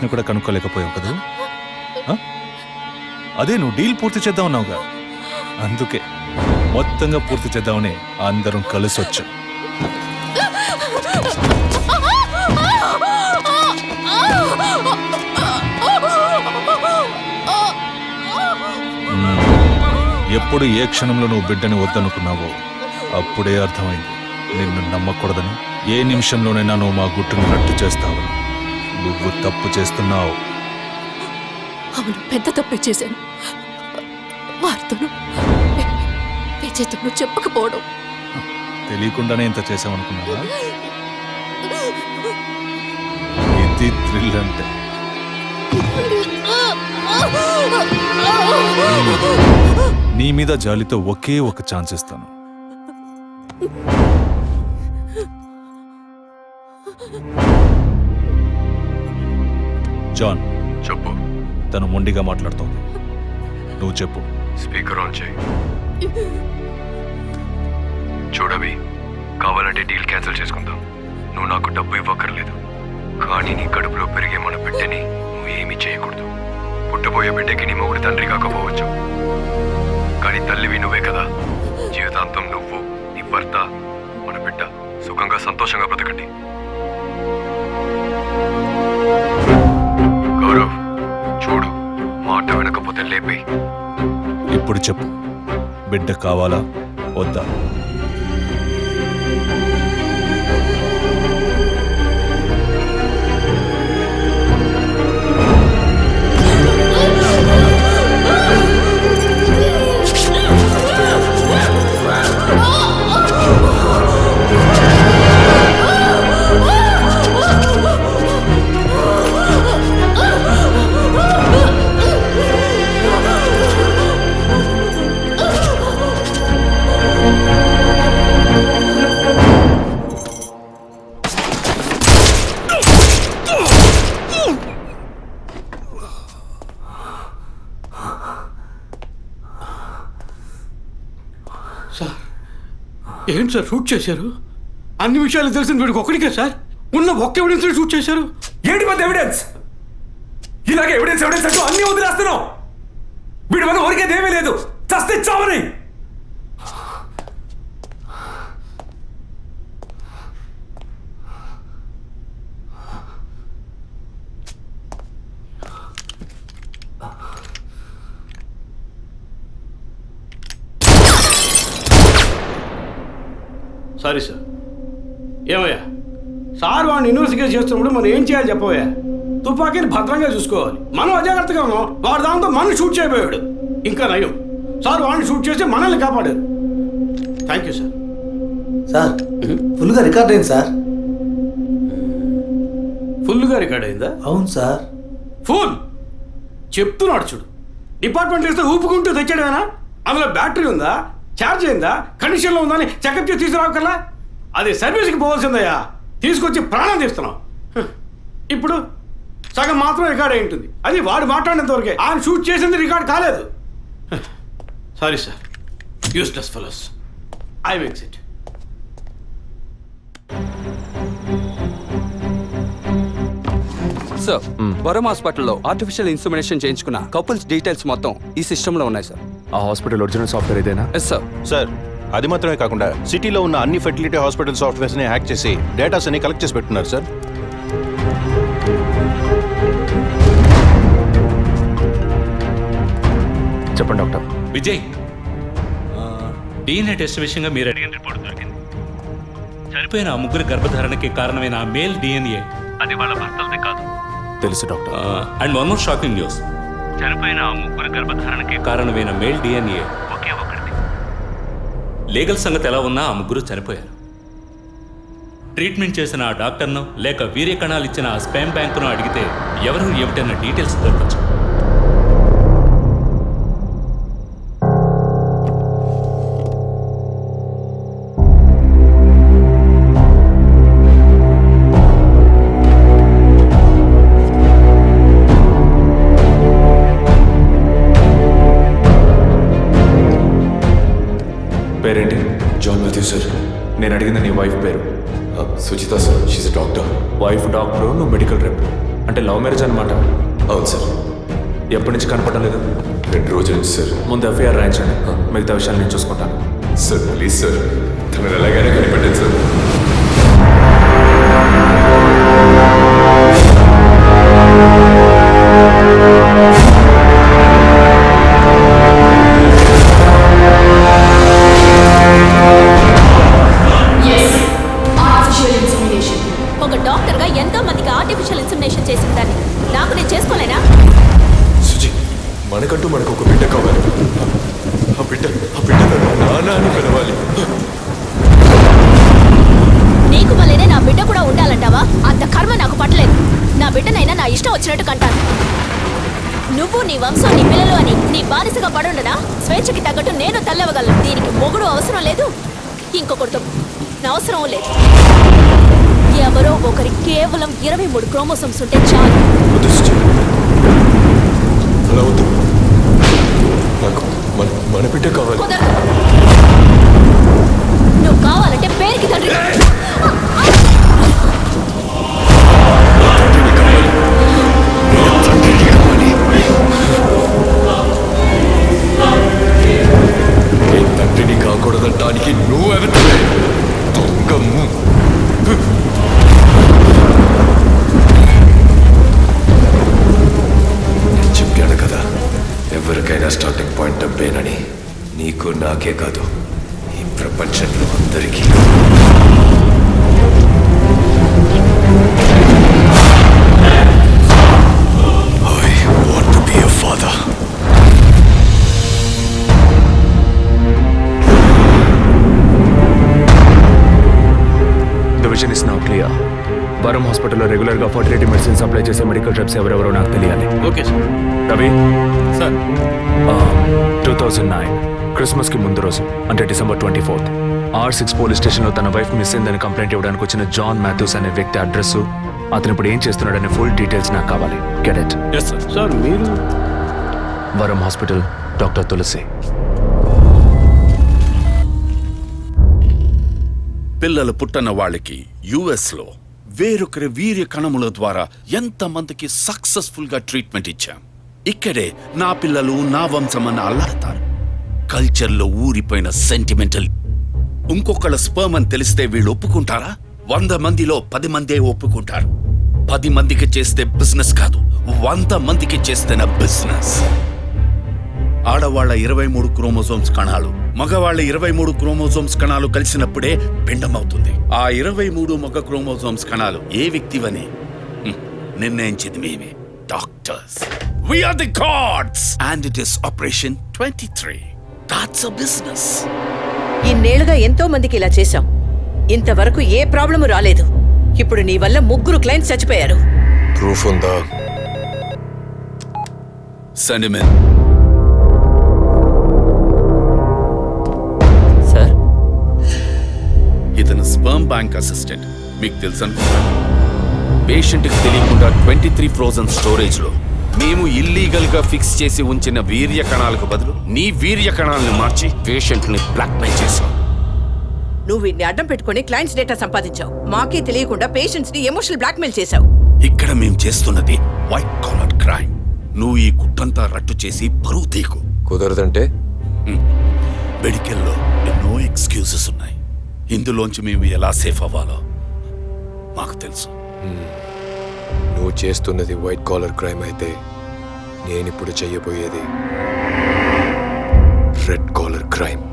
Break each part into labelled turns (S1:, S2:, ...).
S1: Situation కూడా కనుక్కోలేకపోయావు కదా. అదే నువ్వు డీల్ పూర్తి చేద్దాం అన్నావుగా, అందుకే మొత్తంగా పూర్తి చేద్దామని అందరం కలిసి వచ్చాం. ఎప్పుడు ఏ క్షణంలో నువ్వు బిడ్డని వద్దనుకున్నావో అప్పుడే అర్థమైంది నిన్ను నమ్మకూడదని. ఏ నిమిషంలోనైనా నువ్వు మా గుట్టును రట్టు చేస్తావు. నువ్వు తప్పు చేస్తున్నావు.
S2: అవును, పెద్ద తప్పే చేశాను. వారితోనూ విజయ్తోనూ చెప్పకపోవడం.
S1: తెలియకుండానే ఇంత చేసామనుకున్నావా? ఇది థ్రిల్ అంటే. నీ మీద జాలితో ఒకే ఒక ఛాన్స్ ఇస్తాను. జాన్,
S3: చెప్పు.
S1: తను మొండిగా మాట్లాడుతోంది, నువ్వు చెప్పు.
S3: స్పీకర్ ఆన్ చేయి. చూడవి, కావాలంటే డీల్ క్యాన్సిల్ చేసుకుందాం. నువ్వు నాకు డబ్బు ఇవ్వక్కర్లేదు, కానీ నీ కడుపులో పెరిగే మన బిడ్డని నువ్వు ఏమీ చేయకూడదు. పుట్టబోయే బిడ్డకి నీ మొగుడు తండ్రి కాకపోవచ్చు, కానీ తల్లివి నువ్వే కదా. జీవితాంతం నువ్వు, నీ భర్త, మన బిడ్డ సుఖంగా సంతోషంగా బ్రతకండి. గౌరవ్, చూడు, మాట వినకపోతే లేపే.
S1: ఇప్పుడు చెప్పు, బిడ్డ కావాలా వద్దా?
S4: సార్, ఏంటి సార్ షూట్ చేశారు? అన్ని విషయాలు తెలిసిన వీడికి ఒక్కడికే సార్ ఉన్న ఒక్క ఎవిడెన్స్ షూట్ చేశారు.
S5: ఏంటి పెద్ద ఎవిడెన్స్? ఇలాగే ఎవిడెన్స్ ఎవిడెన్స్ అంటూ అన్ని వదిలేస్తున్నావు. వీడి వల్ల ఊరికేదేమీ లేదు, చస్తే చావని.
S4: Sorry sir. ఏమయ్యా, సార్ వాడిని ఇన్వెస్టిగేట్ చేస్తున్నప్పుడు మనం ఏం చేయాలి చెప్పవయ్యా? తుపాకీని భద్రంగా చూసుకోవాలి. మనం అజాగ్రత్తగా ఉన్నాం, వాడు దాంతో మనం షూట్ చేయబోయాడు. ఇంకా నయం, సార్ వాడిని షూట్ చేసి మనల్ని కాపాడారు. Thank you sir.
S6: సార్, ఫుల్గా రికార్డ్ అయింది సార్.
S4: ఫుల్గా రికార్డ్ అయిందా?
S6: అవును సార్.
S4: ఫుల్ చెప్తున్నాడు చూడు. డిపార్ట్మెంట్ ఇస్తే ఊపుకుంటూ తెచ్చాడేనా? అందులో బ్యాటరీ ఉందా, ఛార్జ్ అయిందా, కండిషన్లో ఉందా అని చెకప్ చేసి తీసుకురావకల్లా. అది సర్వీస్కి పోవాల్సిందయ్యా, తీసుకొచ్చి ప్రాణం తీస్తున్నాం. ఇప్పుడు సగం మాత్రం రికార్డ్ అయి ఉంటుంది, అది వాడు మాట్లాడినంత వరకే. ఆయన షూట్ చేసింది రికార్డ్ కాలేదు. Sorry sir, useless fellows. I makes it.
S7: Sir, Varam హాస్పిటల్లో ఆర్టిఫిషియల్ ఇన్సెమినేషన్ చేయించుకున్న కపుల్స్ డీటెయిల్స్ మొత్తం ఈ సిస్టంలో ఉన్నాయి సార్.
S3: ఆ హాస్పిటల్ ఒరిజినల్ సాఫ్ట్వేర్ ఇదేనా?
S7: Yes sir.
S8: సార్, అది మాత్రమే కాకుండా సిటీలో ఉన్న అన్ని ఫెర్టిలిటీ హాస్పిటల్ సాఫ్ట్వేర్స్ని హ్యాక్ చేసి డేటాస్ అన్ని కలెక్ట్ చేసి పెట్టున్నారు సార్.
S3: చెప్పండి డాక్టర్.
S9: విజయ్, DNA టెస్ట్ విషయంగా మీరు అడిగిన రిపోర్ట్ దొరికింది. చనిపోయిన ఆ ముగ్గురు గర్భధారణకి కారణమైన ఆ మేల్ DNA అది వాళ్ళ భర్తలదే కాదు.
S3: తెలుసు doctor.
S9: And one more shocking news, చనిపోయిన ఆ ముగ్గురు గర్భధారణకి కారణమైన మేల్ DNA ఒకే ఒక్కడిది. లీగల్ సంగతి ఎలా ఉన్నా ఆ ముగ్గురు చనిపోయారు. ట్రీట్మెంట్ చేసిన ఆ డాక్టర్ను లేక వీర్య కణాలు ఇచ్చిన ఆ స్పామ్ బ్యాంకును అడిగితే ఎవరు ఏమిటన్న డీటెయిల్స్ దొరకచ్చు.
S3: పేరేంటి? John Mathew sir. నేను అడిగింది నీ వైఫ్ పేరు. Sujitha sir, she's doctor. Wife doctor, నువ్వు మెడికల్ రెప్.
S5: అంటే లవ్ మ్యారేజ్ అనమాట.
S3: అవును సార్.
S5: ఎప్పటి నుంచి కనపడడం లేదు?
S3: 2 రోజుల నుంచి సార్.
S5: ముందు ఎఫ్ఐఆర్ రాయించండి, మిగతా విషయాలు నేను చూసుకుంటాను.
S3: సార్ ప్లీజ్ సార్, తను ఎలాగైనా కనిపెట్టండి సార్.
S2: ఒక డాక్టర్ గా ఎంతో మందికి ఆర్టిఫిషియల్ ఇన్సెమినేషన్ చేసిన దాన్ని నాకు నేను చేసుకోలేనా?
S3: సుజీ, మనకంటూ మనకు ఒక బిడ్డ కావాలి. ఆ బిడ్డ నాన్న అని పిలవాలి.
S2: నీకు వల్లేనే నా బిడ్డ కూడా ఉండాలంటావా? అంత కర్మ నాకు పట్టలేదు. నా బిడ్డనైనా నా ఇష్టం వచ్చినట్టు కంటాను. నువ్వు నీ వంశం నీ పిల్లలు అని నీ బానిసగా పడుండనా? స్వేచ్ఛకి తగ్గట్టు నేను తల్లవగలను. దీనికి మొగుడు అవసరం లేదు, ఇంకొకరితో నా అవసరం లేదు. ఎవరో ఒకరి కేవలం 23 క్రోమోసోమ్స్ ఉంటే చాలు.
S3: వద్దు సుజీ, అలా వద్దు. నాకు మన బిడ్డ కావాలి.
S2: కుదరదు. నువ్వు కావాలంటే పేరుకి తండ్రి.
S3: తండ్రిని కాకూడదంటానికి నువ్వెవతలే దొంగము. నేను చెప్పాను కదా, ఎవరికైనా స్టార్టింగ్ పాయింట్ డబ్బేనని. నీకు నాకే కాదు, ఈ ప్రపంచంలో అందరికీ. I want to be a father.
S5: The vision is now clear. వరం హాస్పిటల్లో రెగ్యులర్గా ఫర్టిలిటీ మెడిసిన్ సప్లై చేసే మెడికల్ డ్రగ్స్ ఎవరెవరో నాకు తెలియాలి.
S4: Okay sir.
S5: రవి
S9: సార్
S5: 2009 క్రిస్మస్కి ముందు రోజు, అంటే December 24th, R6 పోలీస్ స్టేషన్లో తన వైఫ్ మిస్ అయిందని కంప్లైంట్ ఇవ్వడానికి వచ్చిన జాన్ మాథ్యూస్ అనే వ్యక్తి అడ్రస్, అతను ఇప్పుడు ఏం చేస్తున్నాడనే ఫుల్ డీటెయిల్స్ నాకు కావాలి. Get it?
S9: Yes sir.
S4: Sir మీరు
S5: వరం హాస్పిటల్, డాక్టర్ తులసి.
S10: పిల్లలు పుట్టన వాళ్ళకి యుఎస్లో వేరొకరి వీర్య కణముల ద్వారా ఎంతమందికి సక్సెస్ఫుల్గా ట్రీట్మెంట్ ఇచ్చాం. ఇక్కడే నా పిల్లలు నా వంశమని అల్లాడతారు. కల్చర్లో ఊరిపోయిన సెంటిమెంటల్. ఇంకొకళ్ళ స్పర్మ్ అని తెలిస్తే వీళ్ళు ఒప్పుకుంటారా? 100 మందిలో 10 మందే ఒప్పుకుంటారు. 10 మందికి చేస్తే బిజినెస్ కాదు, 100 మందికి చేస్తేనే బిజినెస్. ఆడవాళ్ల 23 క్రోమోజోమ్స్ కణాలు, మగవాళ్ల 23 క్రోమోజోమ్స్ కణాలు కలిసినప్పుడే పిండం అవుతుంది. ఆ 23 మగ క్రోమోజోమ్స్ కణాలు ఏ వ్యక్తివని నిర్ణయించేది మేమే, doctors. We are the gods and it is Operation 23. That's a business.
S11: ఇన్నేళ్లుగా ఎంతో మందికి ఇలా చేశాం, ఇంతవరకు ఏ ప్రాబ్లము రాలేదు. ఇప్పుడు నీ వల్ల 3 క్లయింట్స్ చచ్చిపోయారు.
S3: ప్రూఫ్ ఉందా?
S10: Send him in.
S7: సార్,
S10: ఇతను స్పర్మ్ బ్యాంక్ అసిస్టెంట్, మీకు తెలుసు అనుకుంటాను. పేషెంట్కి తెలియకుండా 23 ఫ్రోజన్ స్టోరేజ్లో మేము ఇల్లీగల్గా ఫిక్స్ చేసి ఉంచిన వీర్య కణాలకు బదులు నీ వీర్య కణాలను మార్చి పేషెంట్ని బ్లాక్మెయిల్ చేశావు.
S11: నువ్వు వీడిని అడ్డం పెట్టుకుని క్లయింట్స్ డేటా సంపాదించావు. మాకే తెలియకుండా పేషెంట్స్ ని ఎమోషనల్ బ్లాక్మెయిల్ చేశావు.
S10: ఇక్కడ మేము చేస్తున్నది వైట్ కాలర్ క్రైమ్. నువ్వు ఈ కుట్టంతా రట్టు చేసి పరువు తీకు.
S3: కుదరదంటే?
S10: మెడికల్లో ఎన్నో ఎక్స్క్యూజెస్ ఉన్నాయి. ఇందులోంచి మేము ఎలా సేఫ్ అవ్వాలో మాకు తెలుసు.
S3: నువ్వు చేస్తున్నది వైట్ కాలర్ క్రైమ్ అయితే నేనిప్పుడు చెయ్యబోయేది రెడ్ కాలర్ క్రైమ్.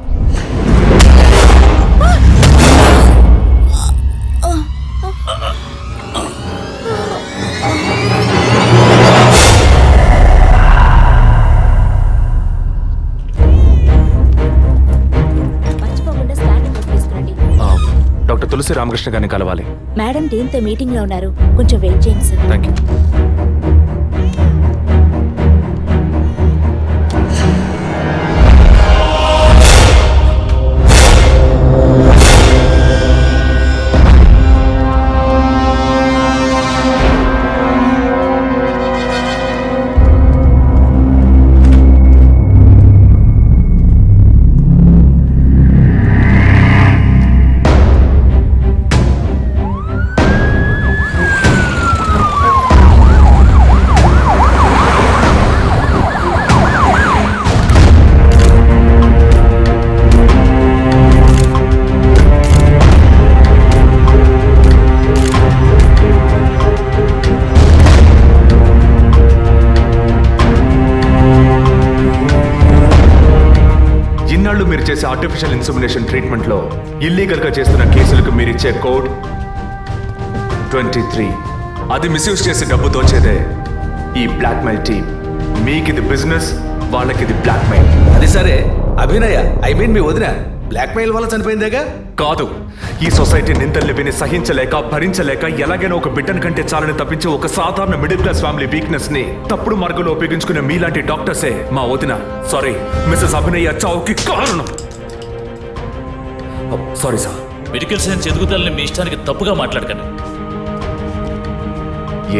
S5: డాక్టర్ తులసి రామకృష్ణ గారిని కలవాలి.
S2: మేడం టీంతో మీటింగ్ లో ఉన్నారు, కొంచెం వెయిట్ చేయండి సార్.
S5: Thank you. చేసే ఆర్టిఫిషియల్ ఇన్సెమినేషన్ ట్రీట్మెంట్లో ఇల్లీగల్గా చేస్తున్న కేసులకు మీరిచ్చే కోడ్ 23. అది మిస్యూజ్ చేసి డబ్బు దోచేదే ఈ బ్లాక్మెయిల్ టీమ్. మీకిది బిజినెస్, వాళ్ళకిది బ్లాక్మెయిల్.
S6: అది సరే అభినయ మీ వదిన బ్లాక్మెయిల్ వల్ల చనిపోయిందేగా?
S5: కాదు, ఈ సొసైటీ నిందల్ని విని సహించలేక భరించలేక ఎలాగైనా ఒక బిడ్డను కంటే చాలని తప్పించి ఒక సాధారణ మిడిల్ క్లాస్ ఫ్యామిలీ వీక్నెస్ ని తప్పుడు మార్గంలో ఉపయోగించుకునే మీలాంటి డాక్టర్సే మా వదిన సారీ మిస్సెస్ అభినయ చావుకి కారణం. Sorry sir.
S9: మెడికల్ సైన్స్ ఎదుగుదలని మీ ఇష్టానికి తప్పుగా మాట్లాడకండి.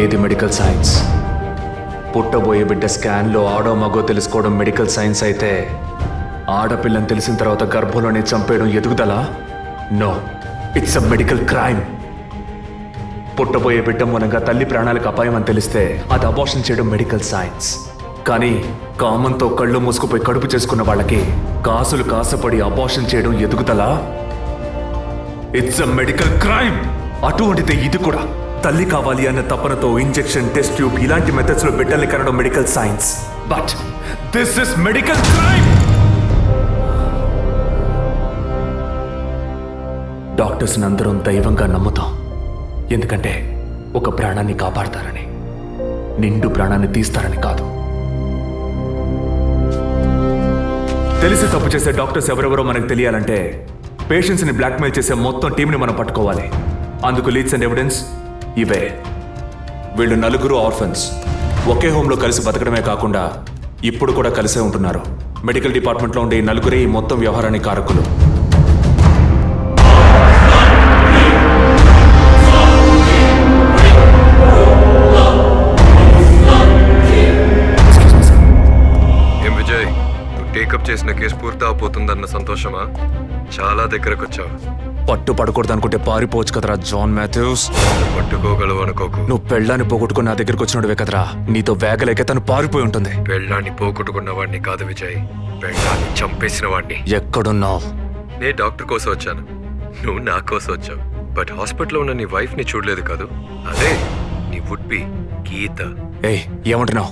S5: ఏది మెడికల్ సైన్స్? పుట్టబోయే బిడ్డ స్కాన్లో ఆడో మగో తెలుసుకోవడం మెడికల్ సైన్స్ అయితే ఆడపిల్లని తెలిసిన తర్వాత గర్భంలోనే చంపేయడం ఎదుగుదల? No, it's a medical crime. పుట్టబోయే బిడ్డ మూలంగా తల్లి ప్రాణాలకు అపాయం అని తెలిస్తే అది అబార్షన్ చేయడం మెడికల్ సైన్స్. కానీ కామంతో కళ్ళు మూసుకుపోయి కడుపు చేసుకున్న వాళ్ళకి కాసులు కాసపడి అబార్షన్ చేయడం ఎదుగుదల? It's a medical crime. అటువంటిదే ఇది కూడా. తల్లి కావాలి అన్న తపనతో ఇంజెక్షన్, టెస్ట్ ట్యూబ్ ఇలాంటి మెథడ్స్ లో బిడ్డల్ని కనడం medical science. But this is medical crime. Doctors అందరం దైవంగా నమ్ముతాం, ఎందుకంటే ఒక ప్రాణాన్ని కాపాడతారని, నిండు ప్రాణాన్ని తీస్తారని కాదు. తెలిసి తప్పు చేసే డాక్టర్స్ ఎవరెవరో మనకు తెలియాలంటే పేషెంట్స్ని బ్లాక్మెయిల్ చేసే మొత్తం టీంని మనం పట్టుకోవాలి. అందుకు లీడ్స్ అండ్ ఎవిడెన్స్ ఇవే. వీళ్ళు నలుగురు ఆర్ఫన్స్. ఒకే హోమ్లో కలిసి బతకడమే కాకుండా ఇప్పుడు కూడా కలిసే ఉంటున్నారు. మెడికల్ డిపార్ట్మెంట్లో ఉండే ఈ నలుగురే ఈ మొత్తం వ్యవహారానికి కారకులు.
S3: ఏం విజయ్, నువ్వు టేకప్ చేసిన కేసు పూర్తి అవబోతుందన్న సంతోషమా? చాలా దగ్గరకు వచ్చావు.
S5: పట్టు పడకూడదు అనుకుంటే పారిపోవచ్చు కదరా జాన్ మాథ్యూస్.
S3: పట్టుకోగలవు అనుకోకు.
S5: నువ్వు పెళ్ళాన్ని పోగొట్టుకుని నా దగ్గరకు వచ్చినడువే కదరా. నీతో వేగలేక తను పారిపోయి ఉంటుంది.
S3: పెళ్ళాన్ని పోగొట్టుకున్న వాడిని కాదు విజయ్, పెళ్ళాన్ని చంపేసిన వాడిని.
S5: ఎక్కడున్నావు?
S3: నే డాక్టర్ కోసం వచ్చాను, నువ్వు నా కోసం వచ్చావు. బట్ హాస్పిటల్లో ఉన్న నీ వైఫ్ ని చూడలేదు కాదు, అదే నీ వుడ్ బి గీత.
S5: ఏయ్, ఏమంటున్నావు?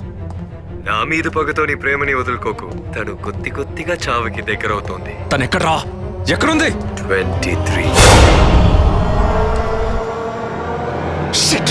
S3: నా మీద పగతో నీ ప్రేమని వదులుకోకు. తను కొద్దిగా చావుకి దగ్గరవుతోంది.
S5: తను ఎక్కడ్రా? ఎక్కడుంది?
S3: 23.
S5: Shit!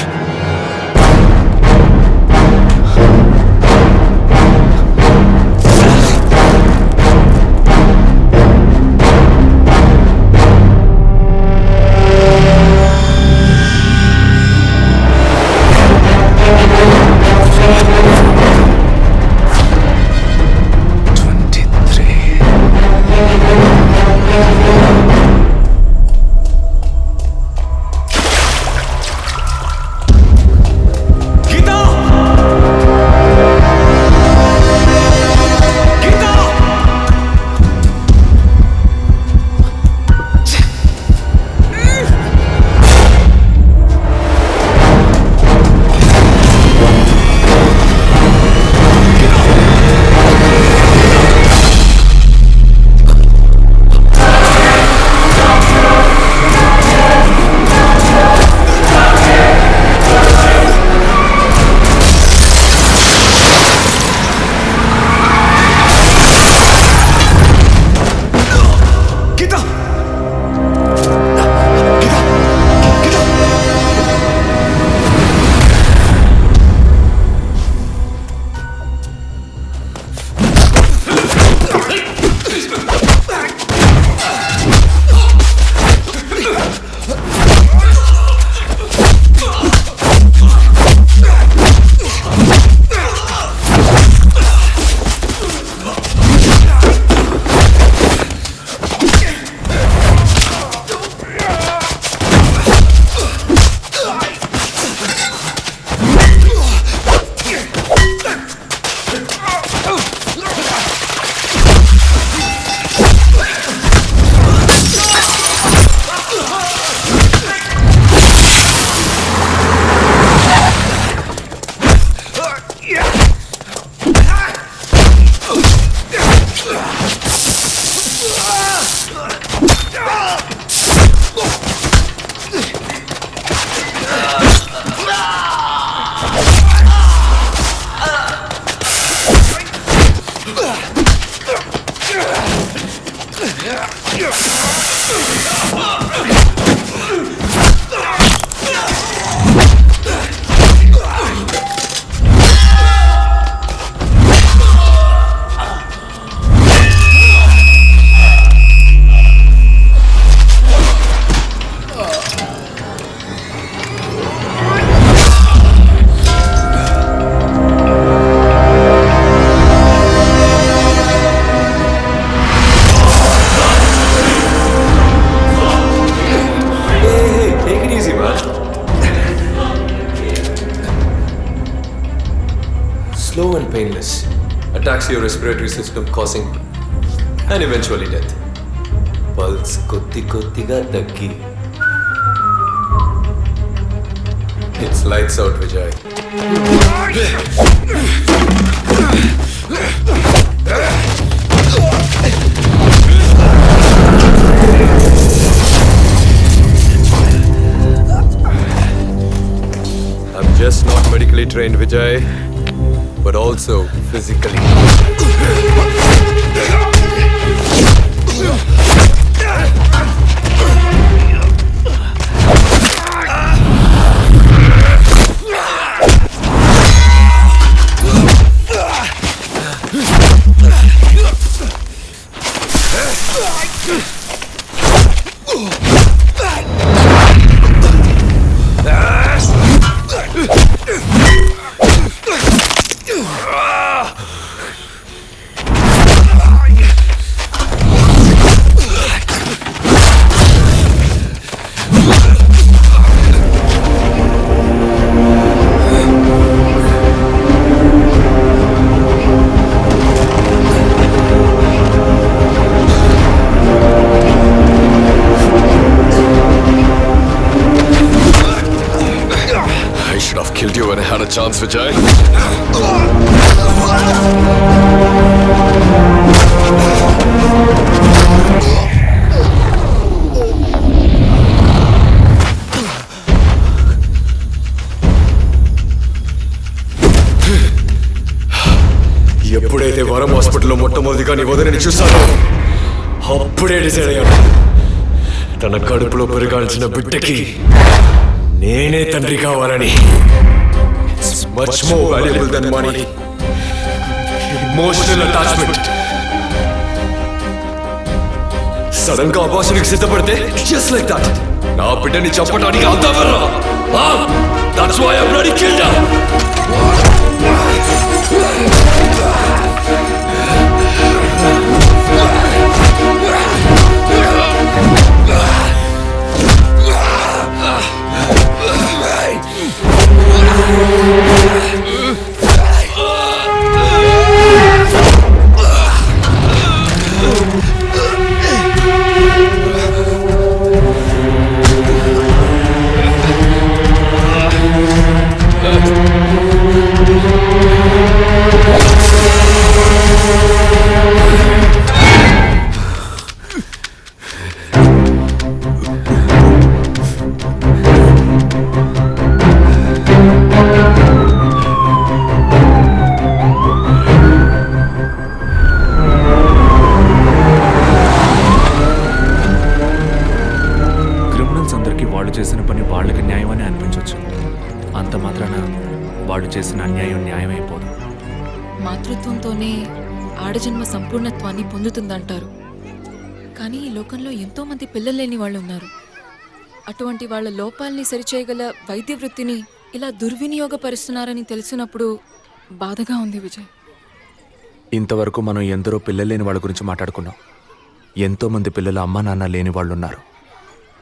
S5: painless. Attacks your respiratory system, causing and eventually death. Pulse కొద్దిగా తగ్గి. It's lights out, Vijay. I'm just not medically trained, Vijay, but also physically. Killed you when I had a chance, Vijay. ఎప్పుడైతే వరం హాస్పిటల్లో మొట్టమొదటిగా నీ వదిలిని చూశానో అప్పుడే decide అయ్యాను. తన కడుపులో పెరగాల్సిన బిడ్డకి నేనే తండ్రి కావాలని. It's much more valuable than money. Emotional attachment. Sudden గా అబార్షన్కి సిద్ధపడితే just like that నా బిడ్డని చంపడానికి అంత బెర్రా. That's why I bloody killed her. వాళ్ళు చేసిన పని వాళ్ళకి న్యాయమని అనిపించవచ్చు. అంత మాత్రాన వాళ్ళు చేసిన అన్యాయం న్యాయమైపోదు.
S12: మాతృత్వంతోనే ఆడజన్మ సంపూర్ణత్వాన్ని పొందుతుందంటారు. కానీ ఈ లోకంలో ఎంతో మంది పిల్లలు లేని వాళ్ళు ఉన్నారు. అటువంటి వాళ్ళ లోపాలని సరిచేయగల వైద్య వృత్తిని ఇలా దుర్వినియోగపరుస్తున్నారని తెలిసినప్పుడు బాధగా ఉంది విజయ్.
S5: ఇంతవరకు మనం ఎందరో పిల్లలు లేని వాళ్ళ గురించి మాట్లాడుకున్నాం. ఎంతో మంది పిల్లలు అమ్మా నాన్న లేని వాళ్ళు ఉన్నారు.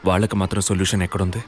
S5: వాళ్ళకి మాత్రం సొల్యూషన్ ఎక్కడుంది?